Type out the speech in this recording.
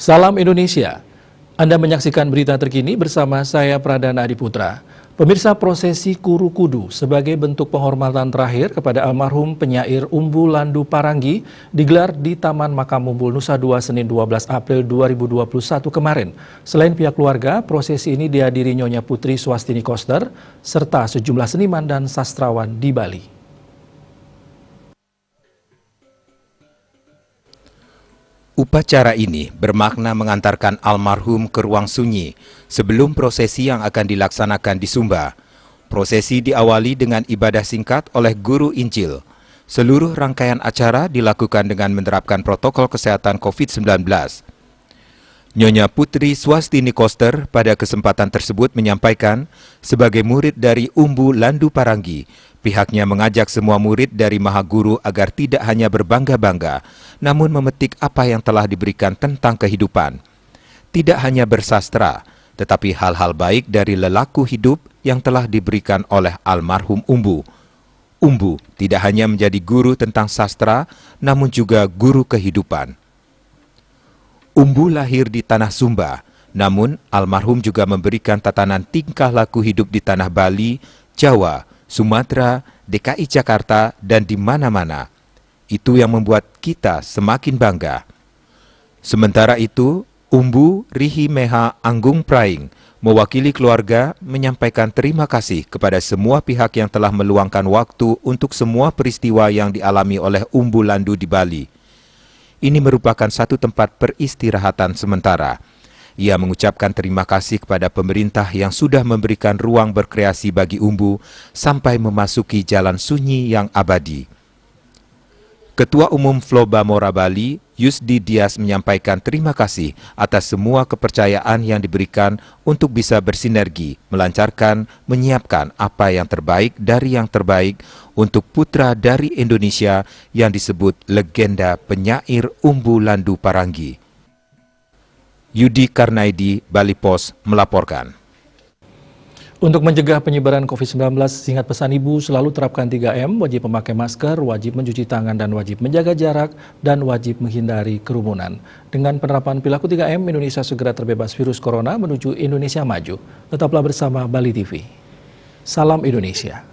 Salam Indonesia. Anda menyaksikan berita terkini bersama saya Pradana Adiputra. Pemirsa, prosesi Kuru Kudu sebagai bentuk penghormatan terakhir kepada almarhum penyair Umbu Landu Paranggi digelar di Taman Makam Umbul Nusa Dua Senin 12 April 2021 kemarin. Selain pihak keluarga, prosesi ini dihadiri Nyonya Putri Swastini Koster serta sejumlah seniman dan sastrawan di Bali. Upacara ini bermakna mengantarkan almarhum ke ruang sunyi sebelum prosesi yang akan dilaksanakan di Sumba. Prosesi diawali dengan ibadah singkat oleh guru Injil. Seluruh rangkaian acara dilakukan dengan menerapkan protokol kesehatan COVID-19. Nyonya Putri Swastini Koster pada kesempatan tersebut menyampaikan, sebagai murid dari Umbu Landu Paranggi, pihaknya mengajak semua murid dari Maha Guru agar tidak hanya berbangga-bangga, namun memetik apa yang telah diberikan tentang kehidupan. Tidak hanya bersastra, tetapi hal-hal baik dari lelaku hidup yang telah diberikan oleh almarhum Umbu. Umbu tidak hanya menjadi guru tentang sastra, namun juga guru kehidupan. Umbu lahir di tanah Sumba, namun almarhum juga memberikan tatanan tingkah laku hidup di tanah Bali, Jawa, Sumatera, DKI Jakarta, dan di mana-mana. Itu yang membuat kita semakin bangga. Sementara itu, Umbu Rihi Meha Anggung Praing, mewakili keluarga, menyampaikan terima kasih kepada semua pihak yang telah meluangkan waktu untuk semua peristiwa yang dialami oleh Umbu Landu di Bali. Ini merupakan satu tempat peristirahatan sementara. Ia mengucapkan terima kasih kepada pemerintah yang sudah memberikan ruang berkreasi bagi Umbu sampai memasuki jalan sunyi yang abadi. Ketua Umum Floba Mora Bali, Yusdi Dias, menyampaikan terima kasih atas semua kepercayaan yang diberikan untuk bisa bersinergi, melancarkan, menyiapkan apa yang terbaik dari yang terbaik untuk putra dari Indonesia yang disebut legenda penyair Umbu Landu Paranggi. Yudi Karnaidi, Bali Pos, melaporkan. Untuk mencegah penyebaran COVID-19, ingat pesan Ibu selalu terapkan 3M, wajib memakai masker, wajib mencuci tangan dan wajib menjaga jarak, dan wajib menghindari kerumunan. Dengan penerapan perilaku 3M, Indonesia segera terbebas virus corona menuju Indonesia maju. Tetaplah bersama Bali TV. Salam Indonesia.